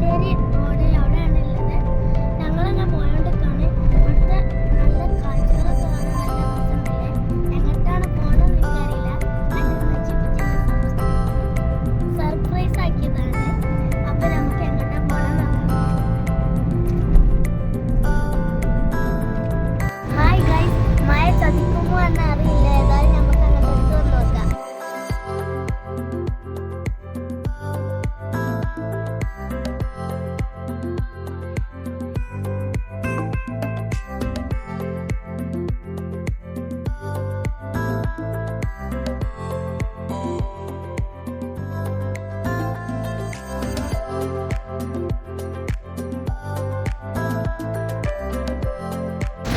Thamarassery road അവിടെയാണ് ഉള്ളത്. ഞങ്ങളങ്ങനെ പോയോണ്ടിരിക്കാണ്. ഇവിടുത്തെ നല്ല കാഴ്ചകളൊക്കെ കാണാൻ നല്ല രസമുണ്ടല്ലേ. എങ്ങോട്ടാണ് പോകണമെന്ന് എനിക്കറിയില്ല. സർപ്രൈസ് ആക്കിയതാണ്. അപ്പൊ നമുക്ക് എങ്ങോട്ടാ പോകണം നോക്കാം. ഹായ് ഗൈസ്, മഴ ചതിക്കുമോ എന്ന് അറിയില്ല. ഏതായാലും നമുക്ക് അങ്ങോട്ട് എടുത്തു നോക്കാം.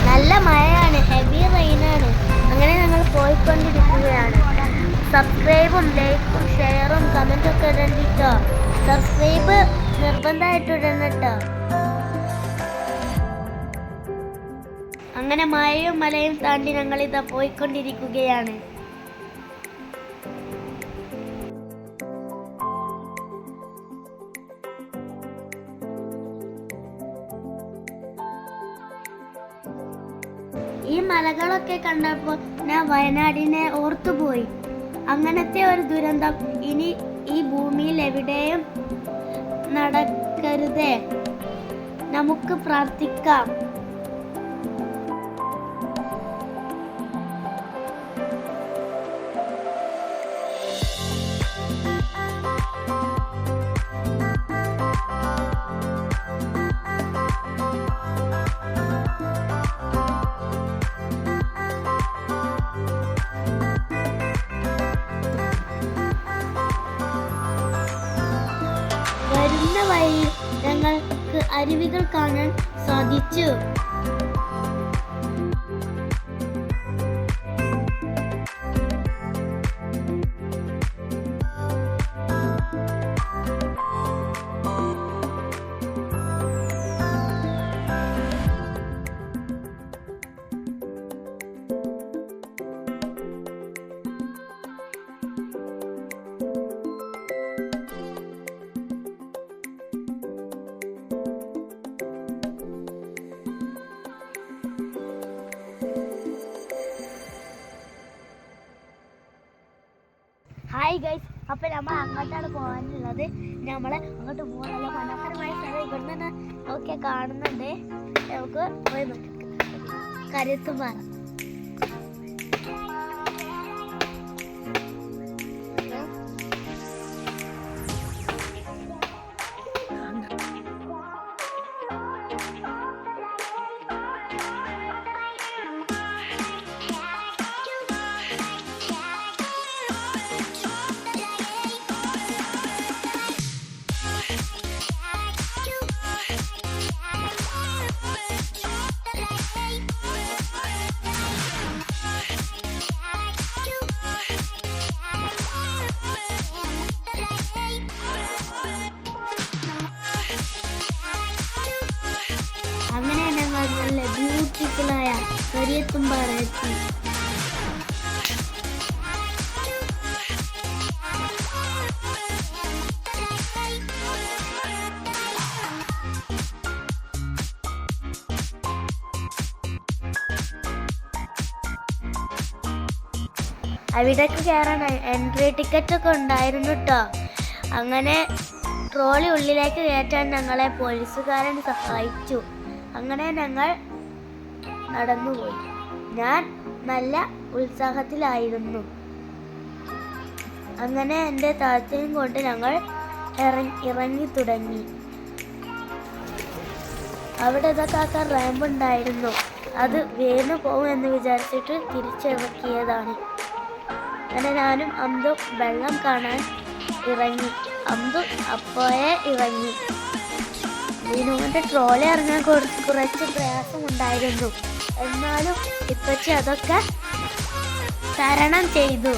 നല്ല മഴയാണ്, ഹെവി റെയിനാണ്. അങ്ങനെ ഞങ്ങൾ പോയിക്കൊണ്ടിരിക്കുകയാണ്. സബ്സ്ക്രൈബും ലൈക്കും ഷെയറും കമൻറ്റും ഒക്കെ ഇടണ്ടിട്ടോ. സബ്സ്ക്രൈബ് നിർബന്ധമായിട്ട് ഇടണം കേട്ടോ. അങ്ങനെ മഴയും മലയും താണ്ടി ഞങ്ങൾ ഇതാ പോയിക്കൊണ്ടിരിക്കുകയാണ്. ഈ മലകളൊക്കെ കണ്ടപ്പോൾ ഞാൻ വയനാടിനെ ഓർത്തുപോയി. അങ്ങനത്തെ ഒരു ദുരന്തം ഇനി ഈ ഭൂമിയിൽ എവിടെയും നടക്കരുതേ. നമുക്ക് പ്രാർത്ഥിക്കാം. വരുന്ന വഴിയിൽ ഞങ്ങൾക്ക് അരുവികൾ കാണാൻ സാധിച്ചു. ഹായ് ഗൈസ്, അപ്പം നമ്മൾ അങ്ങോട്ടാണ് പോകാനുള്ളത്. നമ്മൾ അങ്ങോട്ട് പോകാനുള്ള മനോഹരമായ സ്ഥലം ഇവിടെ നിന്ന് നോക്കിയാൽ കാണുന്നുണ്ട്. നമുക്ക് പോയി നോക്കാം. കരുത്തുപാറ. അങ്ങനെ ഞങ്ങൾ നല്ല ബ്യൂട്ടിഫുള്ളായ കരിയത്തുംപാറ എത്തി. അവിടേക്ക് കയറാൻ എൻട്രി ടിക്കറ്റ് ഒക്കെ ഉണ്ടായിരുന്നു കേട്ടോ. അങ്ങനെ ട്രോളി ഉള്ളിലേക്ക് കയറ്റാൻ ഞങ്ങളെ പോലീസുകാരൻ സഹായിച്ചു. അങ്ങനെ ഞങ്ങൾ നടന്നുപോയി. ഞാൻ നല്ല ഉത്സാഹത്തിലായിരുന്നു. അങ്ങനെ എൻ്റെ താത്തയും കൊണ്ട് ഞങ്ങൾ ഇറങ്ങി തുടങ്ങി. അവിടെ ഇതൊക്കെ റാമ്പ് ഉണ്ടായിരുന്നു. അത് വീണു പോകുമെന്ന് വിചാരിച്ചിട്ട് തിരിച്ചിറക്കിയതാണ്. അങ്ങനെ ഞാനും അന്തും വെള്ളം കാണാൻ ഇറങ്ങി. അന്തു അപ്പോഴേ ഇറങ്ങി. ഇതിനുകൊണ്ട് ട്രോളി ഇറങ്ങാൻ കുറച്ച് പ്രയാസമുണ്ടായിരുന്നു. എന്നാലും ഇപ്പച്ചി അതൊക്കെ തരണം ചെയ്തു.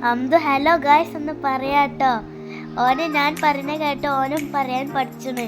അന്തു ഹലോ ഗായ്സ് എന്ന് പറയാട്ടോ. ഓന് ഞാൻ പറഞ്ഞ കേട്ടോ ഓനും പറയാൻ പഠിച്ചണ്.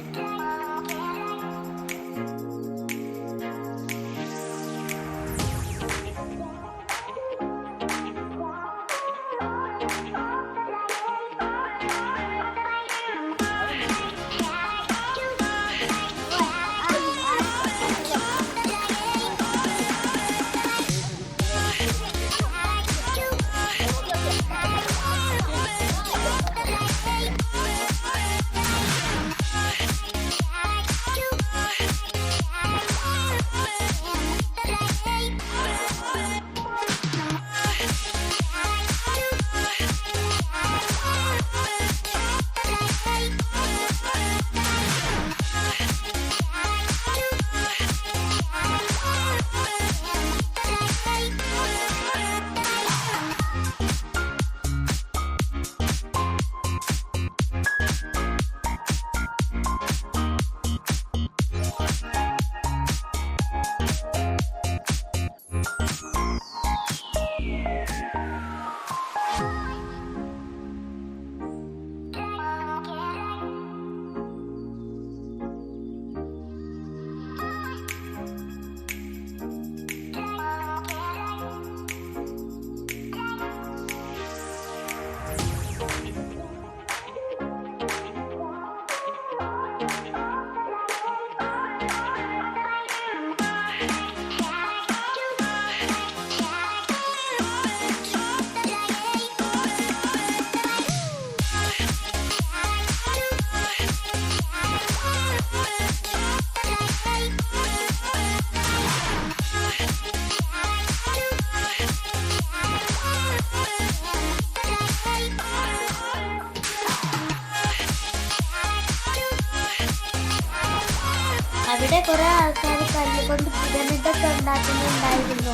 അവിടെ കുറെ ആൾക്കാർ കല്ലുകൊണ്ട് പിരമിഡൊക്കെ ഉണ്ടാക്കുന്നുണ്ടായിരുന്നു.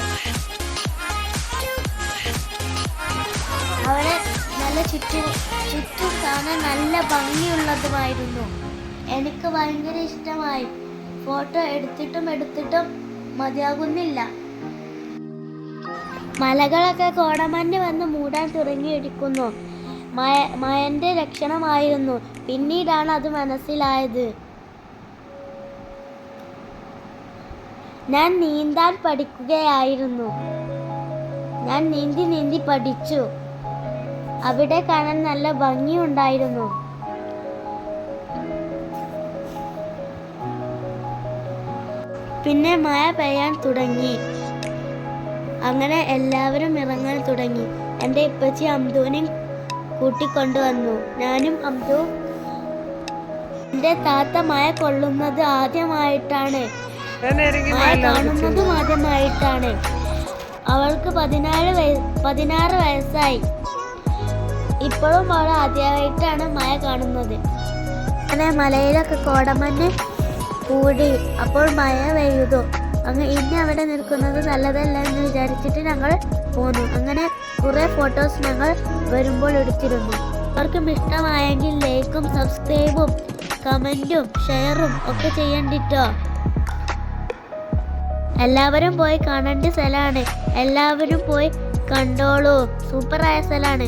അവിടെ നല്ല ചുറ്റും കാണാൻ നല്ല ഭംഗിയുള്ളതുമായിരുന്നു. എനിക്ക് ഭയങ്കര ഇഷ്ടമായി. ഫോട്ടോ എടുത്തിട്ടും മതിയാകുന്നില്ല. മലകളൊക്കെ കോടമഞ്ഞ് വന്ന് മൂടാൻ തുടങ്ങിയിരിക്കുന്നു. മഴന്റെ ലക്ഷണമായിരുന്നു. പിന്നീടാണ് അത് മനസ്സിലായത്. ഞാൻ നീന്താൻ പഠിക്കുകയായിരുന്നു. ഞാൻ നീന്തി പഠിച്ചു. അവിടെ കാണാൻ നല്ല ഭംഗിയുണ്ടായിരുന്നു. പിന്നെ മഴ പെയ്യാൻ തുടങ്ങി. അങ്ങനെ എല്ലാവരും ഇറങ്ങാൻ തുടങ്ങി. എൻ്റെ ഇപ്പച്ചി അമ്തുവിനെ കൂട്ടിക്കൊണ്ടുവന്നു. ഞാനും അമ്തു. എൻ്റെ താത്ത മഴ കൊള്ളുന്നത് ആദ്യമായിട്ടാണ്. മഴ കാണുന്നതും ആദ്യമായിട്ടാണ്. അവൾക്ക് 16 വയസ്സായി. ഇപ്പോഴും അവൾ ആദ്യമായിട്ടാണ് മഴ കാണുന്നത്. അങ്ങനെ മലയിലൊക്കെ കോടമഞ്ഞ് കൂടി. അപ്പോൾ മഴ പെയ്തു. അങ്ങ് ഇനി അവിടെ നിൽക്കുന്നത് നല്ലതല്ല എന്ന് വിചാരിച്ചിട്ട് ഞങ്ങൾ പോന്നു. അങ്ങനെ കുറെ ഫോട്ടോസ് ഞങ്ങൾ വരുമ്പോൾ എടുത്തിരുന്നു. അവർക്കും ഇഷ്ടമായെങ്കിൽ ലൈക്കും സബ്സ്ക്രൈബും കമന്റും ഷെയറും ഒക്കെ ചെയ്യണ്ടിട്ടോ. എല്ലാവരും പോയി കാണേണ്ട സ്ഥലമാണ്. എല്ലാവരും പോയി കണ്ടോളൂ. സൂപ്പറായ സ്ഥലമാണ്.